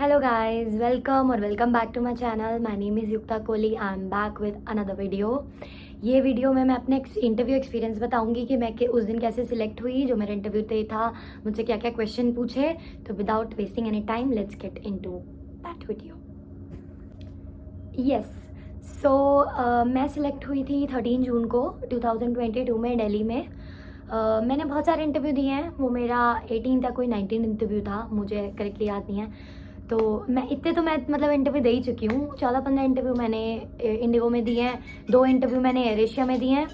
Hello guys, welcome और welcome back to my channel. My name is Yukta Kohli. I am back with another video. ये video में मैं अपने interview experience बताऊंगी कि मैं उस दिन कैसे सिलेक्ट हुई. जो मेरा इंटरव्यू पे था, मुझसे क्या क्या क्वेश्चन पूछे. तो without wasting any time let's get into that video. Yes, so मैं सिलेक्ट हुई थी 13 जून को 2022 में दिल्ली में. मैंने बहुत सारे इंटरव्यू दिए हैं. वो मेरा 18 तक कोई 19 इंटरव्यू था, मुझे करेक्टली याद नहीं है. तो मैं मतलब इंटरव्यू दे ही चुकी हूँ. 14-15 इंटरव्यू मैंने इंडिगो में दिए हैं. 2 इंटरव्यू मैंने एयर एशिया में दिए हैं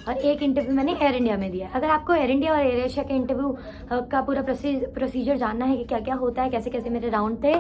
और 1 इंटरव्यू मैंने एयर इंडिया में दिया है. अगर आपको एयर इंडिया और एयर एशिया के इंटरव्यू का पूरा प्रोसीजर जानना है कि क्या क्या होता है, कैसे कैसे मेरे राउंड थे,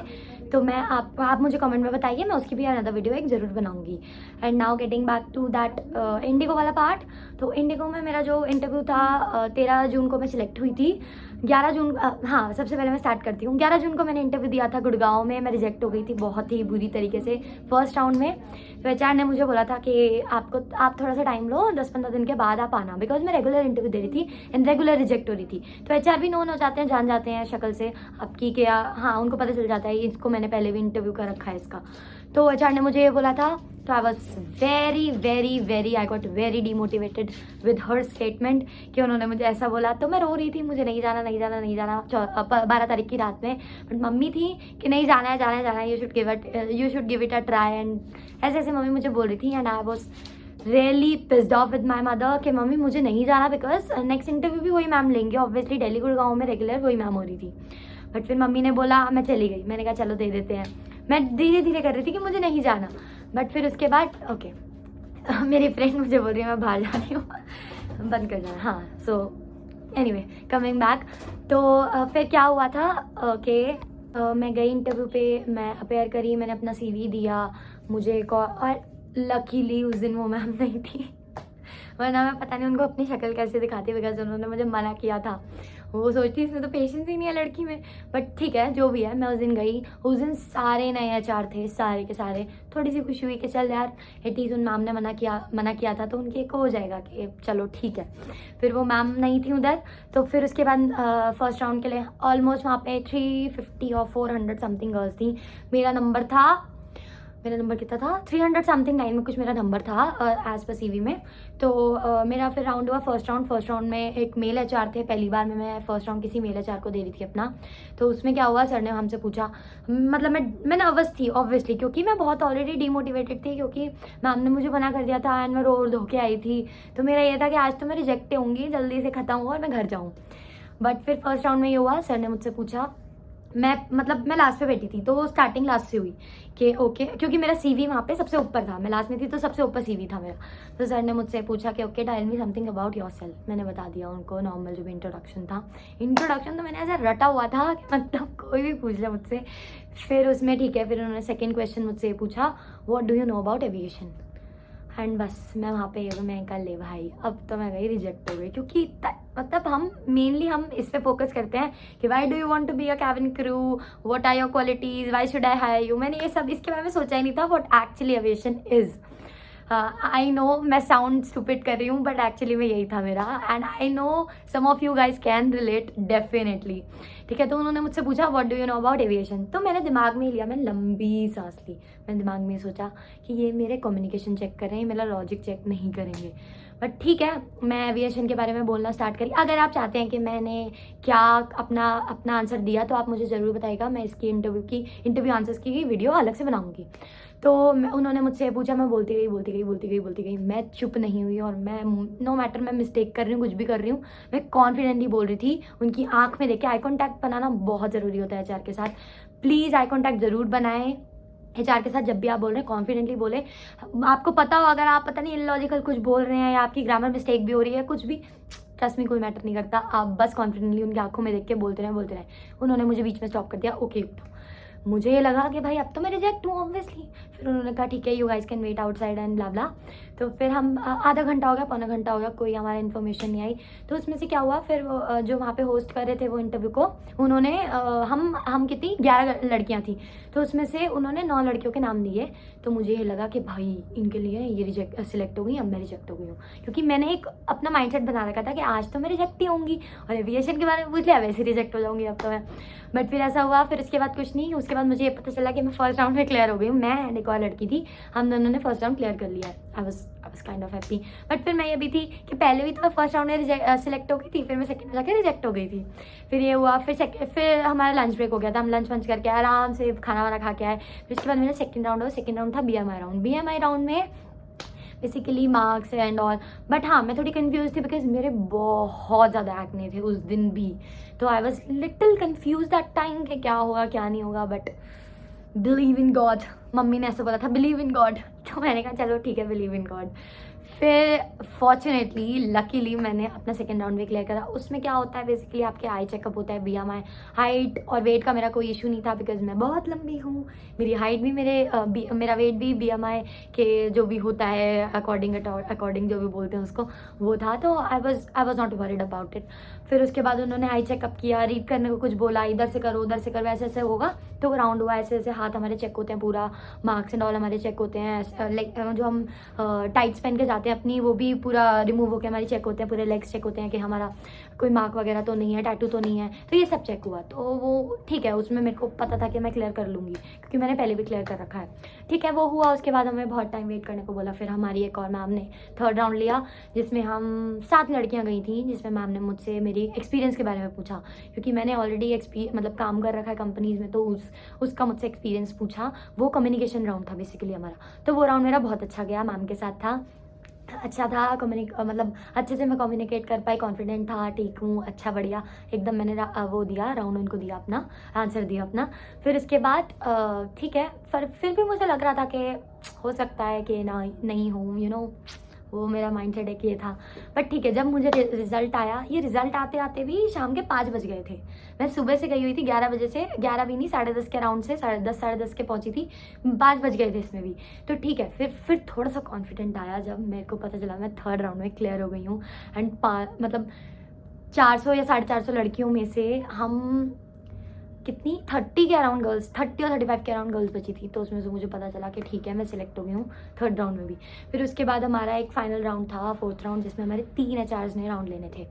तो मैं आप मुझे कमेंट में बताइए. मैं उसकी भी अनदर वीडियो एक ज़रूर बनाऊंगी. And now getting back to that IndiGo वाला पार्ट. तो इंडिगो में मेरा जो इंटरव्यू था 13 जून को मैं सिलेक्ट हुई थी. 11 जून हाँ, सबसे पहले मैं स्टार्ट करती हूँ. 11 जून को मैंने इंटरव्यू दिया था गुड़गांव में. मैं रिजेक्ट हो गई थी बहुत ही बुरी तरीके से फर्स्ट राउंड में. तो एचआर ने मुझे बोला था कि आप थोड़ा सा टाइम लो, 10-15 दिन के बाद आप आना, बिकॉज मैं रेगुलर इंटरव्यू दे रही थी एंड रेगुलर रिजेक्ट हो रही थी. तो एचआर भी नोन हो जाते हैं, जान जाते हैं शक्ल से आपकी क्या. हाँ, उनको पता चल जाता है इसको मैंने पहले भी इंटरव्यू कर रखा है इसका. तो एचआर ने मुझे ये बोला था. तो I was very I got very demotivated with her statement कि उन्होंने मुझे ऐसा बोला. तो मैं रो रही थी, मुझे नहीं जाना 12 तारीख की रात में. बट मम्मी थी कि नहीं जाना है, you should give it a try. And ऐसे ऐसे मम्मी मुझे बोल रही थी. And I was really pissed off with my mother कि मम्मी मुझे नहीं जाना, बिकॉज नेक्स्ट इंटरव्यू भी वही मैम लेंगे. ऑब्वियसली दिल्ली गुड़गांव में रेगुलर वही मैम हो रही थी. बट फिर मम्मी ने बोला, मैं चली गई. मैंने कहा चलो दे देते हैं. मैं धीरे धीरे कर रही थी कि मुझे नहीं जाना. बट फिर उसके बाद ओके मेरी फ्रेंड मुझे बोल रही है मैं बाहर जा रही हूँ, बंद कर जाना. हाँ, सो एनीवे कमिंग बैक. तो फिर क्या हुआ था कि मैं गई इंटरव्यू पे, मैं अपेयर करी, मैंने अपना CV दिया. मुझे और लकीली उस दिन वो मैम नहीं थी, वरना मैं पता नहीं उनको अपनी शक्ल कैसे दिखाती, बिकॉज उन्होंने मुझे मना किया था. वो सोचती इसमें तो पेशेंस ही नहीं है लड़की में. बट ठीक है, जो भी है. मैं उस दिन गई. उस दिन सारे नए HR थे, सारे के सारे. थोड़ी सी खुशी हुई कि चल यार एटलीस्ट उन मैम ने मना किया था तो उनकी एक हो जाएगा कि चलो ठीक है. फिर वो मैम नहीं थी उधर. तो फिर उसके बाद फर्स्ट राउंड के लिए ऑलमोस्ट वहाँ पे 350 और 400 समथिंग गर्ल्स थी. मेरा नंबर कितना था, 300 समथिंग 9 में कुछ मेरा नंबर था एज पर CV में. तो मेरा फिर राउंड हुआ फर्स्ट राउंड में एक मेल HR थे. पहली बार में मैं फर्स्ट राउंड किसी मेल HR को दे रही थी अपना. तो उसमें क्या हुआ, सर ने हमसे पूछा. मतलब मैं नर्वस थी ऑब्वियसली, क्योंकि मैं बहुत ऑलरेडी डीमोटिवेटेड थी, क्योंकि मैम ने मुझे मना कर दिया था एंड मैं रो धो के आई थी. तो मेरा ये था कि आज तो मैं रिजेक्ट होंगी, जल्दी से ख़त्म हुआ और मैं घर जाऊँ. बट फिर फर्स्ट राउंड में ये हुआ, सर ने मुझसे पूछा. मैं लास्ट पे बैठी थी, तो वो स्टार्टिंग लास्ट से हुई कि ओके, क्योंकि मेरा CV वहाँ पे सबसे ऊपर था. मैं लास्ट में थी तो सबसे ऊपर CV था मेरा. तो सर ने मुझसे पूछा कि okay tell me something about yourself. मैंने बता दिया उनको नॉर्मल जो भी इंट्रोडक्शन था. इंट्रोडक्शन तो मैंने ऐसा रटा हुआ था कि मतलब कोई भी पूछ ले मुझसे. फिर उसमें ठीक है, फिर उन्होंने सेकेंड क्वेश्चन मुझसे ये पूछा, what do you know about aviation. And बस मैं वहाँ पे मैं कर ले भाई, अब तो मैं गई रिजेक्ट हो गई. क्योंकि मतलब हम इस पे फोकस करते हैं कि why do you want to be a cabin crew, what are your qualities, why should I hire you. मैंने ये सब इसके बारे में सोचा ही नहीं था what actually aviation is. I know मैं साउंड स्टूपिड कर रही हूँ, बट एक्चुअली में यही था मेरा. And I know some of you guys can relate definitely. ठीक है, तो उन्होंने मुझसे पूछा what do you know about aviation. तो मैंने दिमाग में ही लिया, मैंने लंबी सांस ली. मैंने दिमाग में सोचा कि ये मेरे कम्युनिकेशन चेक कर रहे हैं, मेरा लॉजिक चेक नहीं करेंगे. बट ठीक है, मैं एविएशन के बारे में बोलना स्टार्ट करी. अगर आप चाहते हैं कि मैंने क्या अपना आंसर दिया तो आप मुझे ज़रूर बताइएगा. मैं इसकी इंटरव्यू आंसर्स की वीडियो अलग से बनाऊंगी. तो उन्होंने मुझसे पूछा, मैं बोलती गई. मैं चुप नहीं हुई. और मैं नो मैटर मैं मिस्टेक कर रही हूँ, कुछ भी कर रही हूँ, मैं कॉन्फिडेंटली बोल रही थी. उनकी आंख में देख के आई कॉन्टैक्ट बनाना बहुत ज़रूरी होता है HR के साथ. प्लीज़ आई कॉन्टैक्ट ज़रूर बनाएं HR के साथ. जब भी आप बोल रहे हैं कॉन्फिडेंटली बोले. आपको पता हो अगर आप पता नहीं इलॉजिकल कुछ बोल रहे हैं या आपकी ग्रामर मिस्टेक भी हो रही है, कुछ भी, ट्रस्ट में कोई मैटर नहीं करता. आप बस कॉन्फिडेंटली उनकी आंखों में देख के बोलते रहे. उन्होंने मुझे बीच में स्टॉप कर दिया. ओके, मुझे ये लगा कि भाई अब तो मैं रिजेक्ट हूँ ऑब्वियसली. फिर उन्होंने कहा ठीक है, you guys can wait outside and blah blah. तो फिर हम आधा घंटा हो गया, पौना घंटा हो गया, कोई हमारा इन्फॉर्मेशन नहीं आई. तो उसमें से क्या हुआ, फिर जो वहाँ पे होस्ट कर रहे थे वो इंटरव्यू को, उन्होंने हम कितनी 11 लड़कियाँ थी. तो उसमें से उन्होंने 9 लड़कियों के नाम दिए. तो मुझे ये लगा कि भाई इनके लिए ये सिलेक्ट हो गई, अब मैं रिजेक्ट हो गई हूँ. क्योंकि मैंने एक अपना माइंडसेट बना रखा था कि आज तो मैं रिजेक्ट ही होंगी, और एविएशन के बारे में पूछ लिया वैसे रिजेक्ट हो जाऊँगी अब तो मैं. बट फिर ऐसा हुआ. फिर उसके बाद कुछ नहीं, उसके उसके बाद मुझे ये पता चला कि मैं फर्स्ट राउंड में क्लियर हो गई हूँ। मैं एंड एक और लड़की थी, हम दोनों ने फर्स्ट राउंड क्लियर कर लिया है। I was kind of happy. But फिर मैं ये भी थी कि पहले भी तो मैं फर्स्ट राउंड में सिलेक्ट हो गई थी, फिर मैं सेकंड में जाकर रिजेक्ट हो गई थी। फिर ये हुआ, फिर हमारा लंच ब्रेक हो गया था, हम लंच वंच करके आराम से खाना वाना खा के आए। फिर उसके बाद मेरा सेकंड राउंड हुआ, सेकंड राउंड था BMI राउंड। BMI राउंड में basically marks and all, but हाँ मैं थोड़ी कंफ्यूज थी बिकॉज मेरे बहुत ज़्यादा एक्ने थे उस दिन भी, तो I was little confuse that time कि क्या होगा क्या नहीं होगा। But believe in God, mummy ने ऐसा बोला था बिलीव इन गॉड, तो मैंने कहा चलो ठीक है बिलीव इन गॉड। फिर फॉर्चुनेटली लकीली मैंने अपना सेकेंड राउंड भी क्लियर करा। उसमें क्या होता है बेसिकली आपके आई चेकअप होता है, BMI, हाइट और वेट का मेरा कोई इशू नहीं था बिकॉज मैं बहुत लंबी हूँ, मेरी हाइट भी मेरा वेट भी BMI के जो भी होता है अकॉर्डिंग जो भी बोलते हैं उसको वो था, तो I was not worried about it. फिर उसके बाद उन्होंने आई चेकअप किया, रीड करने को कुछ बोला, इधर से करो उधर से करो, ऐसे ऐसे होगा। तो राउंड हुआ, ऐसे ऐसे हाथ हमारे चेक होते हैं, पूरा मार्क्स एंड ऑल हमारे चेक होते हैं, लाइक जो हम टाइट्स पहन के जाते हैं अपनी वो भी पूरा रिमूव होकर हमारी चेक होते हैं, पूरे लेग्स चेक होते हैं कि हमारा कोई मार्क वगैरह तो नहीं है, टैटू तो नहीं है, तो ये सब चेक हुआ। तो वो ठीक है, उसमें मेरे को पता था कि मैं क्लियर कर लूँगी क्योंकि मैंने पहले भी क्लियर कर रखा है। ठीक है, वो हुआ। उसके बाद हमें बहुत टाइम वेट करने को बोला। फिर हमारी एक और मैम ने थर्ड राउंड लिया जिसमें हम 7 लड़कियाँ गई थी, जिसमें मैम ने मुझसे मेरी एक्सपीरियंस के बारे में पूछा क्योंकि मैंने ऑलरेडी मतलब काम कर रखा है कंपनीज में, तो उसका मुझसे एक्सपीरियंस पूछा। वो कम्युनिकेशन राउंड था बेसिकली हमारा, तो वो राउंड मेरा बहुत अच्छा गया, मैम के साथ था, अच्छा था। मतलब अच्छे से मैं कम्युनिकेट कर पाई, कॉन्फिडेंट था, ठीक हूँ, अच्छा बढ़िया एकदम। मैंने वो दिया राउंड उनको दिया, अपना आंसर दिया अपना। फिर उसके बाद ठीक है, फिर भी मुझे लग रहा था कि हो सकता है कि ना नहीं हूँ, वो मेरा माइंड सेट एक ये था। बट ठीक है, जब मुझे रिजल्ट आया, ये रिजल्ट आते आते भी शाम के 5 बज गए थे। मैं सुबह से गई हुई थी 11 बजे से, 11 भी नहीं 10:30 के राउंड से 10:30 साढ़े 10 के पहुंची थी, 5 बज गए थे इसमें भी। तो ठीक है, फिर थोड़ा सा कॉन्फिडेंट आया जब मेरे को पता चला मैं थर्ड राउंड में क्लियर हो गई हूँ। एंड मतलब 400 या 450 लड़कियों में से हम कितनी 30 के अराउंड गर्ल्स, 30 और 35 के अराउंड गर्ल्स बची थी, तो उसमें से मुझे पता चला कि ठीक है मैं सिलेक्ट हो गई हूँ थर्ड राउंड में भी। फिर उसके बाद हमारा एक फाइनल राउंड था, फोर्थ राउंड, जिसमें हमारे 3 HRs ने राउंड लेने थे।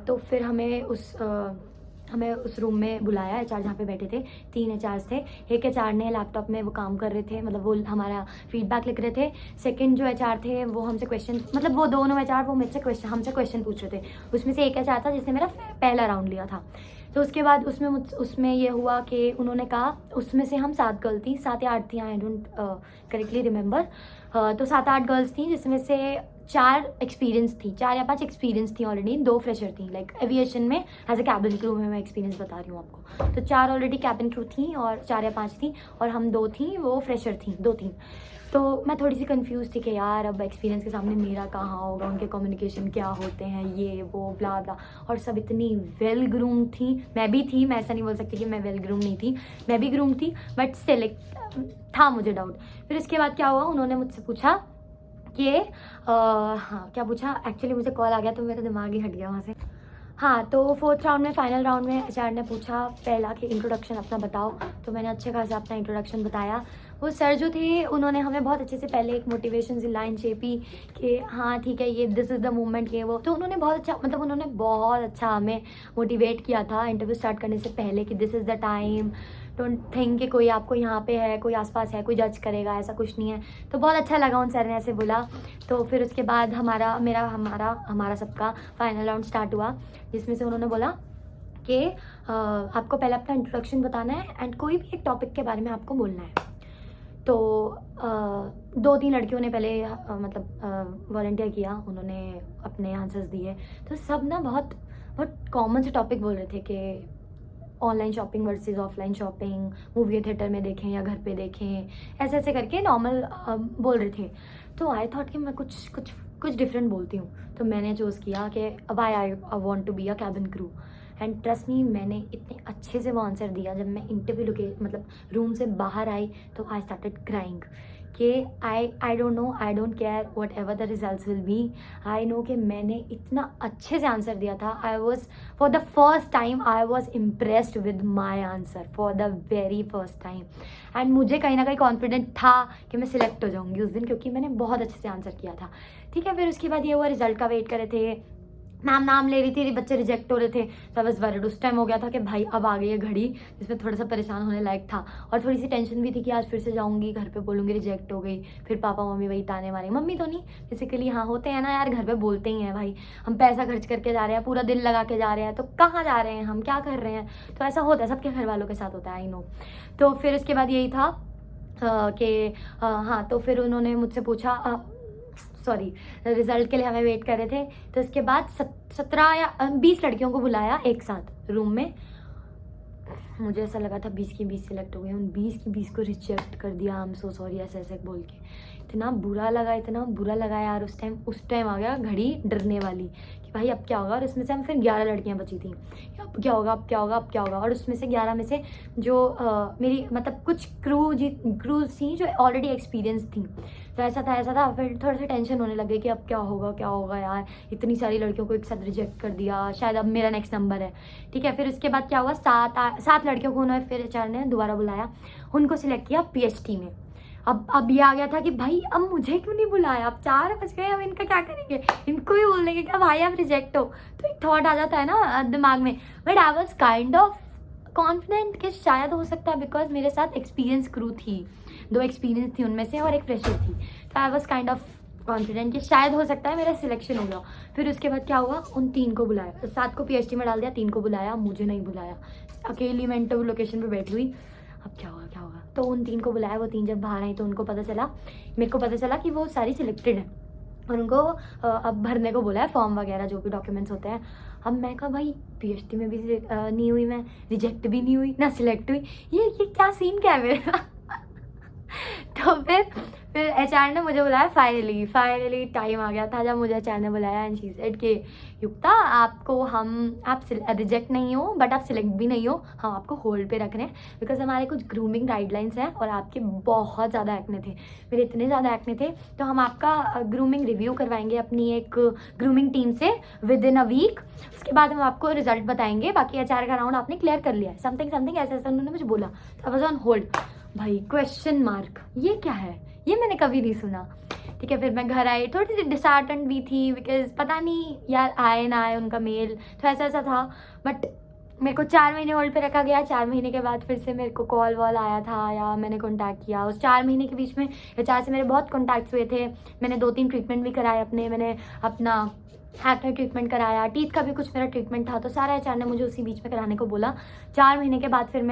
तो फिर हमें उस रूम में बुलाया, HR जहाँ पे बैठे थे 3 HRs थे। एक HR ने लैपटॉप में वो काम कर रहे थे, मतलब वो हमारा फीडबैक लिख रहे थे। सेकंड जो HR थे वो हमसे क्वेश्चन, मतलब वो दोनों HR वो हमसे क्वेश्चन पूछ रहे थे। उसमें से एक HR था जिसने मेरा पहला राउंड लिया था। तो उसके बाद उसमें ये हुआ कि उन्होंने कहा, उसमें से हम 7 गर्ल थी, 7 या 8 थी, आई डोंट करेक्टली रिमेंबर। तो 7-8 गर्ल्स थी जिसमें से 4 एक्सपीरियंस थी, 4 या 5 एक्सपीरियंस थी ऑलरेडी, 2 फ्रेशर थी। लाइक एविएशन में एज ए कैबिन क्रू में मैं एक्सपीरियंस बता रही हूँ आपको। तो 4 ऑलरेडी कैबिन क्रू थी और 4 या 5 थी, और हम 2 थी, वो फ्रेशर थी 2-3। तो मैं थोड़ी सी कंफ्यूज थी कि यार अब एक्सपीरियंस के सामने मेरा कहाँ होगा, उनके कम्युनिकेशन क्या होते हैं, ये वो ब्ला ब्ला। और सब इतनी वेल ग्रूम थी, मैं भी थी, मैं ऐसा नहीं बोल सकती कि मैं वेल ग्रूम नहीं थी, मैं भी ग्रूम थी, बट स्टिल था मुझे डाउट। फिर इसके बाद क्या हुआ, उन्होंने मुझसे पूछा कि हाँ क्या पूछा, एक्चुअली मुझे कॉल आ गया तो मेरा दिमाग ही हट गया वहाँ से। हाँ, तो फोर्थ राउंड में, फाइनल राउंड में HR ने पूछा पहला कि इंट्रोडक्शन अपना बताओ। तो मैंने अच्छे खासा अपना इंट्रोडक्शन बताया। वो सर जो थे उन्होंने हमें बहुत अच्छे से पहले एक मोटिवेशन लाइन शेपी कि हाँ ठीक है ये दिस इज़ द मूवमेंट, ये वो। तो उन्होंने बहुत अच्छा, मतलब उन्होंने बहुत अच्छा हमें मोटिवेट किया था इंटरव्यू स्टार्ट करने से पहले कि this is the time, don't think कि कोई आपको यहाँ पे है, कोई आसपास है, कोई जज करेगा, ऐसा कुछ नहीं है। तो बहुत अच्छा लगा उन सर ने ऐसे बोला। तो फिर उसके बाद हमारा सबका फाइनल राउंड स्टार्ट हुआ, जिसमें से उन्होंने बोला कि आपको पहले अपना इंट्रोडक्शन बताना है एंड कोई भी एक टॉपिक के बारे में आपको बोलना है। तो 2-3 लड़कियों ने पहले मतलब वॉलंटियर किया, उन्होंने अपने आंसर्स दिए। तो सब ना बहुत बहुत कॉमन से टॉपिक बोल रहे थे कि online shopping versus offline shopping, movie theatre में देखें या घर पे देखें, ऐसे ऐसे करके नॉर्मल बोल रहे थे। तो आई थॉट कि मैं कुछ डिफरेंट बोलती हूँ। तो मैंने चूज़ किया कि अब I want to be a cabin crew. And trust me, मैंने इतने अच्छे से वो आंसर दिया, जब मैं इंटरव्यू मतलब रूम से बाहर आई तो आई स्टार्टेड क्राइंग कि I don't know, I don't care what ever the result will be, I know कि मैंने इतना अच्छे से आंसर दिया था। I was for the first time I was impressed with my answer for the very first time. And मुझे कहीं ना कहीं कॉन्फिडेंट था कि मैं सिलेक्ट हो जाऊँगी उस दिन, क्योंकि मैंने बहुत अच्छे से आंसर किया था। ठीक है, फिर उसके बाद ये हुआ, रिजल्ट का वेट कर रहे थे। मैम नाम ले रही थी, बच्चे रिजेक्ट हो रहे थे, तो बस वरिड उस टाइम हो गया था कि भाई अब आ गई है घड़ी जिसमें थोड़ा सा परेशान होने लायक था। और थोड़ी सी टेंशन भी थी कि आज फिर से जाऊंगी, घर पे बोलूँगी रिजेक्ट हो गई, फिर पापा मम्मी वही ताने मारेंगे। मम्मी तो नहीं बेसिकली, हाँ होते हैं ना यार, घर पे बोलते ही हैं भाई, हम पैसा खर्च करके जा रहे हैं, पूरा दिल लगा के जा रहे हैं, तो कहाँ जा रहे हैं हम, क्या कर रहे हैं। तो ऐसा होता है, सबके घर वालों के साथ होता है, आई नो। तो फिर उसके बाद यही था कि हाँ, तो फिर उन्होंने मुझसे पूछा, सॉरी, रिजल्ट के लिए हमें वेट कर रहे थे। तो इसके बाद 17 या 20 लड़कियों को बुलाया एक साथ रूम में। मुझे ऐसा लगा था 20 की 20 सिलेक्ट हो गई, उन 20 की 20 को रिजेक्ट कर दिया, आई एम सो सॉरी ऐसे ऐसे बोल के। इतना बुरा लगा, इतना बुरा लगा यार। उस टाइम आ गया घड़ी डरने वाली कि भाई अब क्या होगा। और उसमें से हम फिर 11 लड़कियां बची थी, अब क्या होगा, अब क्या होगा, अब क्या होगा। और उसमें से 11 में से जो मेरी मतलब कुछ क्रूज थी जो ऑलरेडी एक्सपीरियंस थी, तो ऐसा था। फिर थोड़ा सा टेंशन होने लगे कि अब क्या होगा यार, इतनी सारी लड़कियों को एक साथ रिजेक्ट कर दिया, शायद अब मेरा नेक्स्ट नंबर है। ठीक है, फिर उसके बाद क्या हुआ, 7 लड़कियों को उन्होंने फिर एचआर ने दोबारा बुलाया, उनको सिलेक्ट किया पीएचटी में। अब ये आ गया था कि भाई अब मुझे क्यों नहीं बुलाया, अब 4 बज गए, अब इनका क्या करेंगे, इनको भी बोल देंगे क्या भाई आप रिजेक्ट हो। तो एक थॉट आ जाता है ना दिमाग में। But I was kind of confident कि शायद हो सकता है, बिकॉज मेरे साथ एक्सपीरियंस क्रू थी, 2 एक्सपीरियंस थी उनमें से और एक फ्रेशर थी। तो I was kind of confident कि शायद हो सकता है मेरा सिलेक्शन हो गया। फिर उसके बाद क्या हुआ, उन 3 को बुलाया, 7 को पीएचडी में डाल दिया, 3 को बुलाया, मुझे नहीं बुलाया। अकेली मैं इंटरव्यू लोकेशन पे बैठी हुई, अब क्या होगा। तो उन 3 को बुलाया, वो 3 जब बाहर आई तो उनको पता चला, मेरे को पता चला कि वो सारी सिलेक्टेड है और उनको अब भरने को बोला है फॉर्म वगैरह जो भी डॉक्यूमेंट्स होते हैं। अब मैं कहा भाई पीएचडी में भी नहीं हुई, मैं रिजेक्ट भी नहीं हुई, ना सिलेक्ट हुई, ये क्या सीन क्या है मेरा। तो फिर एचआर ने मुझे बुलाया, फाइनली टाइम आ गया था जब मुझे एचआर ने बुलाया। एंड शी सेड कि युक्ता आप रिजेक्ट नहीं हो बट आप सिलेक्ट भी नहीं हो, हम आपको होल्ड पे रख रहे हैं बिकॉज हमारे कुछ ग्रूमिंग गाइडलाइंस हैं और आपके बहुत ज़्यादा एक्ने थे, मेरे इतने ज़्यादा एक्ने थे, तो हम आपका ग्रूमिंग रिव्यू करवाएंगे अपनी एक ग्रूमिंग टीम से विद इन अ वीक। उसके बाद हम आपको रिजल्ट बताएंगे, बाकी एचआर का राउंड आपने क्लियर कर लिया है, समथिंग ऐसा उन्होंने मुझे बोला। तो आई वाज ऑन होल्ड। भाई क्वेश्चन मार्क, ये क्या है, ये मैंने कभी नहीं सुना। ठीक है, फिर मैं घर आई, थोड़ी सी डिसहार्टेंड भी थी बिकॉज पता नहीं यार आए ना आए उनका मेल, तो ऐसा था। बट मेरे को 4 महीने होल्ड पे रखा गया। 4 महीने के बाद फिर से मेरे को कॉल वॉल आया था या मैंने कॉन्टैक्ट किया। उस 4 महीने के बीच में एचआर से मेरे बहुत कॉन्टैक्ट्स हुए थे, मैंने 2-3 ट्रीटमेंट भी कराए अपने, मैंने अपना एक्ने ट्रीटमेंट कराया, टीथ का भी कुछ मेरा ट्रीटमेंट था, तो सारा एचआर ने मुझे उसी बीच में कराने को बोला। 4 महीने के बाद फिर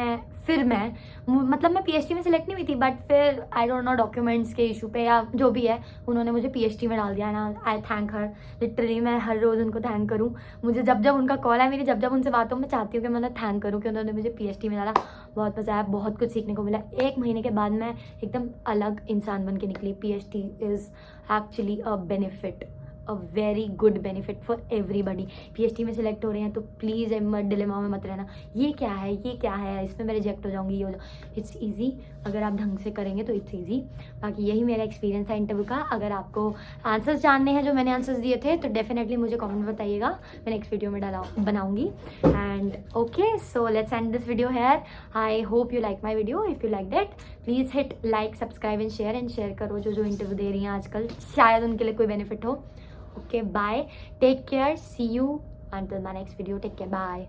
मैं मतलब मैं पीएचडी में सिलेक्ट नहीं हुई थी, बट फिर आई डोंट नो डॉक्यूमेंट्स के इशू पे या जो भी है, उन्होंने मुझे पीएचडी में डाल दिया ना। आई थैंक हर, लिटरली मैं हर रोज़ उनको थैंक करूँ। मुझे जब उनका कॉल है, मेरी जब उनसे बात हो, मैं चाहती हूँ कि मैं उन्हें थैंक करूँ कि उन्होंने मुझे पीएचडी में डाला। बहुत मज़ा आया, बहुत कुछ सीखने को मिला। 1 महीने के बाद मैं एकदम अलग इंसान बन के निकली। PhD is actually a benefit, a very good benefit for everybody. PhD में सिलेक्ट हो रहे हैं तो प्लीज़ डिलेमा में मत रहना, ये क्या है, इसमें मैं रिजेक्ट हो जाऊंगी, ये हो जाऊँ। इट्स ईजी, अगर आप ढंग से करेंगे तो इट्स ईजी। बाकी यही मेरा एक्सपीरियंस था इंटरव्यू का। अगर आपको आंसर्स जानने हैं जो मैंने आंसर्स दिए थे तो डेफिनेटली मुझे कमेंट में बताइएगा, मैं नेक्स्ट वीडियो में बनाऊंगी। And okay, so let's end this video hair. I hope you like my video. If you like that please hit like, subscribe and share करो जो इंटरव्यू दे रही हैं आजकल, शायद उनके लिए कोई बेनिफिट हो। Okay, bye, take care, see you until my next video, take care, bye.